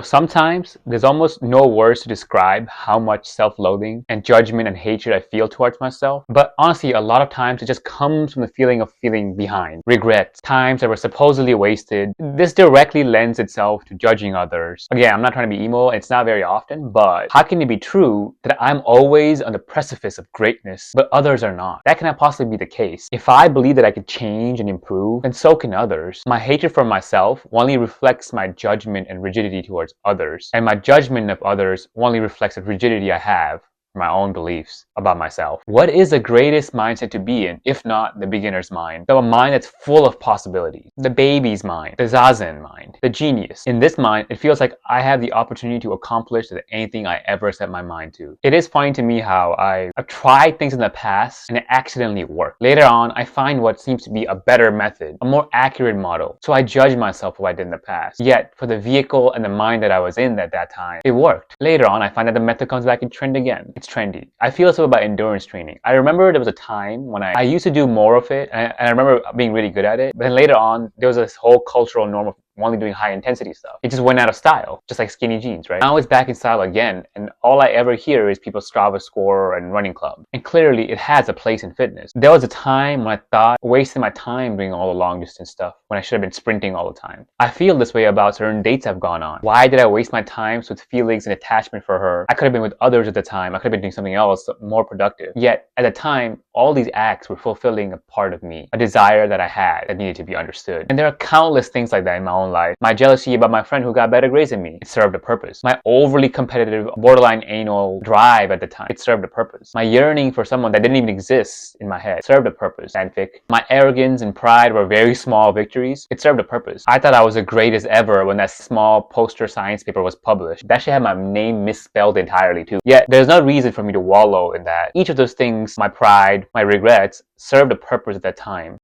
Sometimes there's almost no words to describe how much self-loathing and judgment and hatred I feel towards myself. But honestly, a lot of times it just comes from the feeling of feeling behind, regrets, times that were supposedly wasted. This directly lends itself to judging others. Again, I'm not trying to be emo, it's not very often, but how can it be true that I'm always on the precipice of greatness, but others are not? That cannot possibly be the case. If I believe that I could change and improve, then so can others. My hatred for myself only reflects my judgment and rigidity towards others, and my judgment of others only reflects the rigidity I have for my own beliefs about myself. What is the greatest mindset to be in, if not the beginner's mind? So a mind that's full of possibilities. The baby's mind, the zazen mind, the genius. In this mind, it feels like I have the opportunity to accomplish anything I ever set my mind to. It is funny to me how I've tried things in the past and it accidentally worked. Later on, I find what seems to be a better method, a more accurate model. So I judge myself for what I did in the past. Yet, for the vehicle and the mind that I was in at that time, it worked. Later on, I find that the method comes back in trend again. It's trendy. I feel so about endurance training. I remember there was a time when I used to do more of it, and I remember being really good at it. But then later on, there was this whole cultural norm of only doing high intensity stuff. It just went out of style, just like skinny jeans, right? Now it's back in style again, and all I ever hear is people's Strava score and running club. And clearly, it has a place in fitness. There was a time when I thought wasting my time doing all the long distance stuff when I should have been sprinting all the time. I feel this way about certain dates I've gone on. Why did I waste my time with feelings and attachment for her? I could have been with others at the time. I could have been doing something else more productive. Yet, at the time, all these acts were fulfilling a part of me, a desire that I had that needed to be understood. And there are countless things like that in my own life. My jealousy about my friend who got better grades than me, it served a purpose. My overly competitive, borderline anal drive at the time, it served a purpose. My yearning for someone that didn't even exist in my head served a purpose. Fanfic. My arrogance and pride were very small victories. It served a purpose. I thought I was the greatest ever when that small poster science paper was published. That should have my name misspelled entirely too. Yet, there's no reason for me to wallow in that. Each of those things, my pride, my regrets, served a purpose at that time.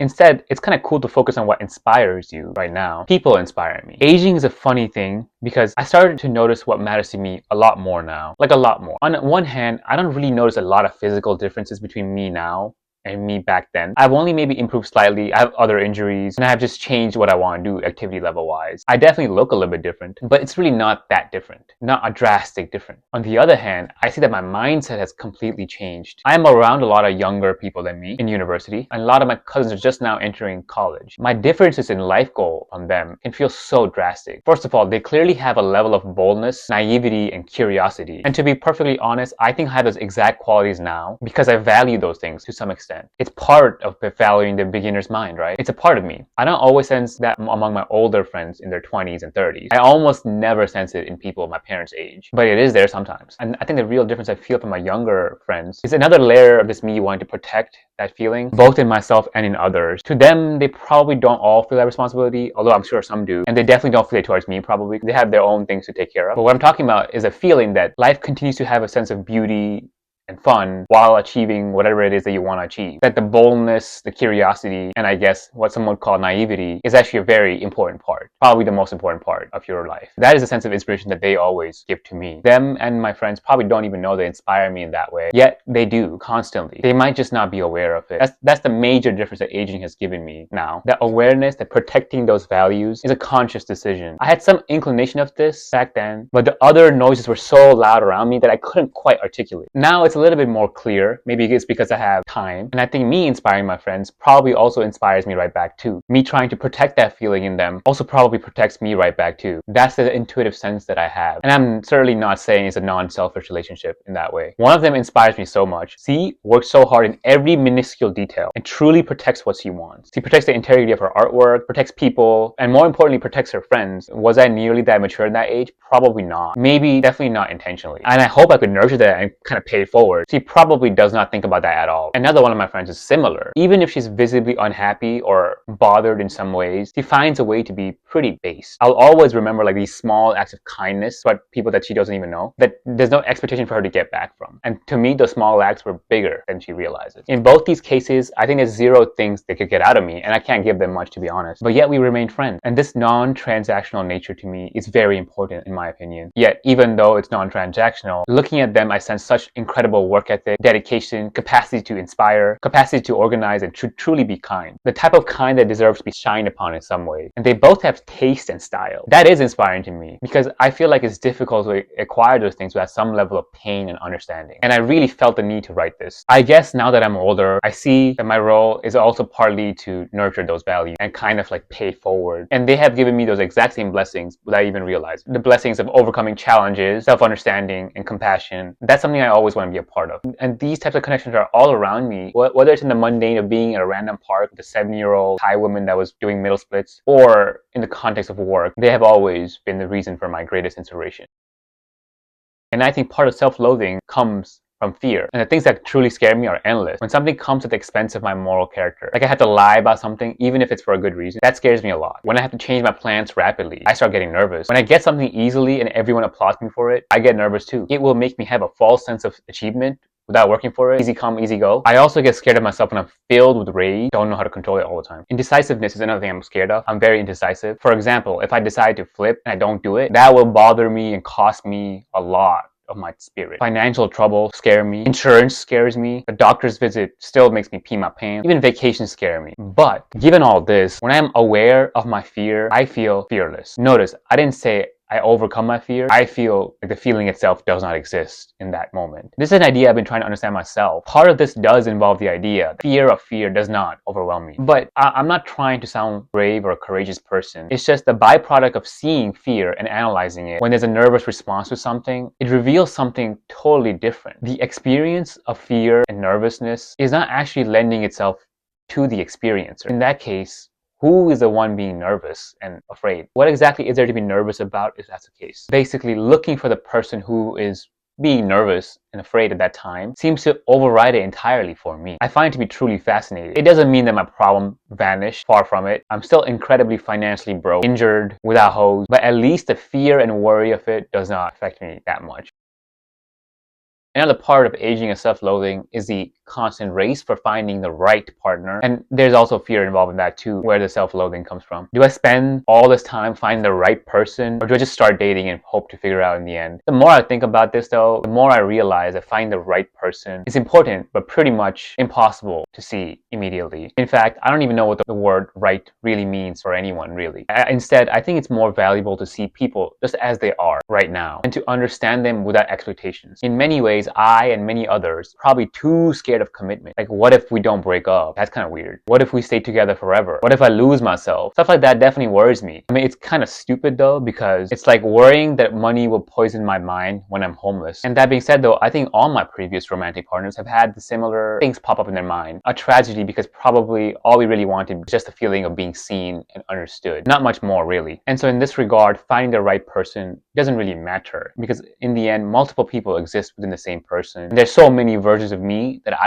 Instead, it's kind of cool to focus on what inspires you right now. People inspire me. Aging is a funny thing because I started to notice what matters to me a lot more now. Like a lot more. On one hand, I don't really notice a lot of physical differences between me now and me back then. I've only maybe improved slightly. I have other injuries and I have just changed what I want to do activity level wise. I definitely look a little bit different, but it's really not that different. Not a drastic different. On the other hand, I see that my mindset has completely changed. I am around a lot of younger people than me in university, and a lot of my cousins are just now entering college. My differences in life goal from them can feel so drastic. First of all, they clearly have a level of boldness, naivety, and curiosity. And to be perfectly honest, I think I have those exact qualities now because I value those things to some extent. It's part of valuing the beginner's mind, right? It's a part of me. I don't always sense that among my older friends in their 20s and 30s. I almost never sense it in people my parents' age, but it is there sometimes. And I think the real difference I feel from my younger friends is another layer of this me wanting to protect that feeling, both in myself and in others. To them, they probably don't all feel that responsibility, although I'm sure some do. And they definitely don't feel it towards me, probably. They have their own things to take care of. But what I'm talking about is a feeling that life continues to have a sense of beauty and fun while achieving whatever it is that you want to achieve. That the boldness, the curiosity, and I guess what some would call naivety is actually a very important part. Probably the most important part of your life. That is a sense of inspiration that they always give to me. Them and my friends probably don't even know they inspire me in that way, yet they do constantly. They might just not be aware of it. That's the major difference that aging has given me now. That awareness that protecting those values is a conscious decision. I had some inclination of this back then, but the other noises were so loud around me that I couldn't quite articulate. Now it's a little bit more clear. Maybe it's because I have time. And I think me inspiring my friends probably also inspires me right back too. Me trying to protect that feeling in them also probably protects me right back too. That's the intuitive sense that I have. And I'm certainly not saying it's a non-selfish relationship in that way. One of them inspires me so much. C works so hard in every minuscule detail and truly protects what she wants. She protects the integrity of her artwork, protects people, and more importantly, protects her friends. Was I nearly that mature in that age? Probably not. Maybe, definitely not intentionally. And I hope I could nurture that and kind of pay it forward. She probably does not think about that at all. Another one of my friends is similar. Even if she's visibly unhappy or bothered in some ways, she finds a way to be pretty base. I'll always remember like these small acts of kindness about people that she doesn't even know, that there's no expectation for her to get back from. And to me, those small acts were bigger than she realizes. In both these cases, I think there's zero things they could get out of me, and I can't give them much, to be honest. But yet we remain friends. And this non-transactional nature to me is very important in my opinion. Yet, even though it's non-transactional, looking at them, I sense such incredible incredible work ethic, dedication, capacity to inspire, capacity to organize, and truly be kind. The type of kind that deserves to be shined upon in some way. And they both have taste and style. That is inspiring to me because I feel like it's difficult to acquire those things without some level of pain and understanding. And I really felt the need to write this. I guess now that I'm older, I see that my role is also partly to nurture those values and kind of like pay forward. And they have given me those exact same blessings without even realizing. The blessings of overcoming challenges, self-understanding, and compassion. That's something I always want to be a part of. And these types of connections are all around me, whether it's in the mundane of being at a random park with a 70-year-old Thai woman that was doing middle splits, or in the context of work. They have always been the reason for my greatest inspiration. And I think part of self-loathing comes from fear. And the things that truly scare me are endless. When something comes at the expense of my moral character, like I have to lie about something, even if it's for a good reason, that scares me a lot. When I have to change my plans rapidly, I start getting nervous. When I get something easily and everyone applauds me for it, I get nervous too. It will make me have a false sense of achievement without working for it. Easy come, easy go. I also get scared of myself when I'm filled with rage, don't know how to control it all the time. Indecisiveness is another thing I'm scared of. I'm very indecisive. For example, if I decide to flip and I don't do it, that will bother me and cost me a lot of my spirit. Financial trouble scare me. Insurance scares me. A doctor's visit still makes me pee my pants. Even vacations scare me. But given all this, when I'm aware of my fear, I feel fearless. Notice, I didn't say I overcome my fear. I feel like the feeling itself does not exist in that moment. This is an idea I've been trying to understand myself. Part of this does involve the idea that fear of fear does not overwhelm me. But I'm not trying to sound brave or a courageous person. It's just the byproduct of seeing fear and analyzing it. When there's a nervous response to something, it reveals something totally different. The experience of fear and nervousness is not actually lending itself to the experiencer. In that case, who is the one being nervous and afraid? What exactly is there to be nervous about if that's the case? Basically, looking for the person who is being nervous and afraid at that time seems to override it entirely for me. I find it to be truly fascinating. It doesn't mean that my problem vanished, far from it. I'm still incredibly financially broke, injured, without hose, but at least the fear and worry of it does not affect me that much. Another part of aging and self-loathing is the constant race for finding the right partner. And there's also fear involved in that too, where the self-loathing comes from. Do I spend all this time finding the right person, or do I just start dating and hope to figure out in the end? The more I think about this though, the more I realize that finding the right person is important, but pretty much impossible to see immediately. In fact, I don't even know what the word right really means for anyone, really. Instead, I think it's more valuable to see people just as they are right now, and to understand them without expectations. In many ways, I and many others are probably too scared of commitment. Like, what if we don't break up? That's kind of weird. What if we stay together forever? What if I lose myself? Stuff like that definitely worries me. I mean, it's kind of stupid though, because it's like worrying that money will poison my mind when I'm homeless. And that being said though, I think all my previous romantic partners have had the similar things pop up in their mind. A tragedy, because probably all we really wanted was just the feeling of being seen and understood. Not much more really. And so in this regard, finding the right person doesn't really matter, because in the end, multiple people exist within the same person. And there's so many versions of me that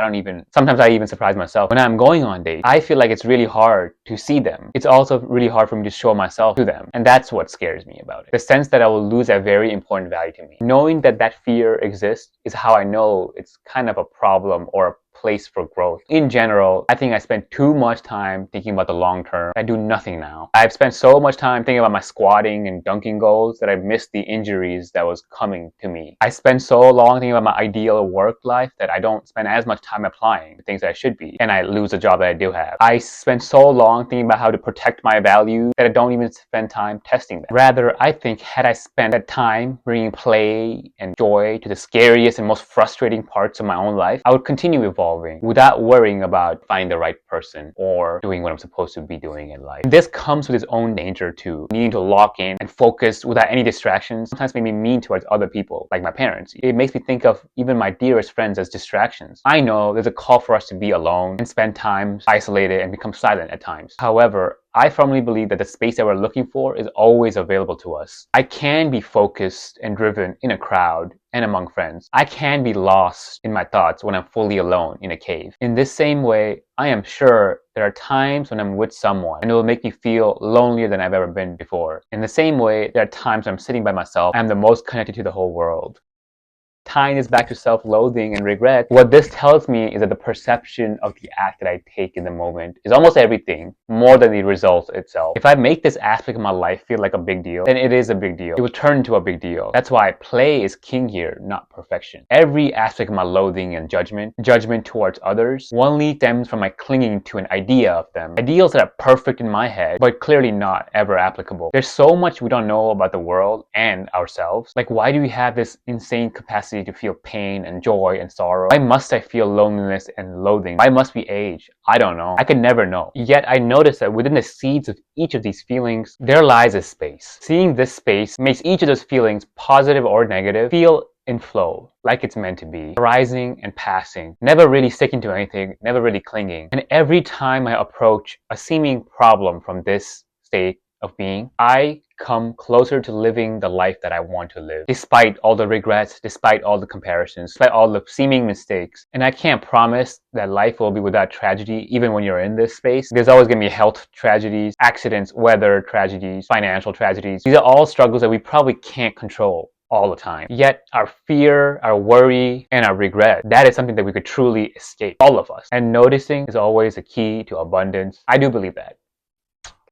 sometimes I even surprise myself. When I'm going on dates, I feel like it's really hard to see them. It's also really hard for me to show myself to them. And that's what scares me about it. The sense that I will lose a very important value to me. Knowing that that fear exists is how I know it's kind of a problem or a place for growth. In general, I think I spend too much time thinking about the long term. I do nothing now. I've spent so much time thinking about my squatting and dunking goals that I missed the injuries that was coming to me. I spend so long thinking about my ideal work life that I don't spend as much time applying the things that I should be, and I lose the job that I do have. I spend so long thinking about how to protect my values that I don't even spend time testing them. Rather, I think had I spent that time bringing play and joy to the scariest and most frustrating parts of my own life, I would continue evolving without worrying about finding the right person or doing what I'm supposed to be doing in life. This comes with its own danger too. Needing to lock in and focus without any distractions sometimes make me mean towards other people, like my parents. It makes me think of even my dearest friends as distractions. I know there's a call for us to be alone and spend time isolated and become silent at times. However, I firmly believe that the space that we're looking for is always available to us. I can be focused and driven in a crowd and among friends. I can be lost in my thoughts when I'm fully alone in a cave. In this same way, I am sure there are times when I'm with someone and it will make me feel lonelier than I've ever been before. In the same way, there are times when I'm sitting by myself and I'm the most connected to the whole world. Tying this back to self-loathing and regret, what this tells me is that the perception of the act that I take in the moment is almost everything, more than the result itself. If I make this aspect of my life feel like a big deal, then it is a big deal. It will turn into a big deal. That's why play is king here, not perfection. Every aspect of my loathing and judgment towards others, only stems from my clinging to an idea of them. Ideals that are perfect in my head, but clearly not ever applicable. There's so much we don't know about the world and ourselves. Like, why do we have this insane capacity to feel pain and joy and sorrow? Why must I feel loneliness and loathing? Why must we age? I don't know. I could never know. Yet I notice that within the seeds of each of these feelings, there lies a space. Seeing this space makes each of those feelings, positive or negative, feel in flow, like it's meant to be, arising and passing, never really sticking to anything, never really clinging. And every time I approach a seeming problem from this state of being, I come closer to living the life that I want to live, despite all the regrets, despite all the comparisons, despite all the seeming mistakes. And I can't promise that life will be without tragedy, even when you're in this space. There's always going to be health tragedies, accidents, weather tragedies, financial tragedies. These are all struggles that we probably can't control all the time. Yet our fear, our worry, and our regret, that is something that we could truly escape, all of us. And noticing is always the key to abundance. I do believe that.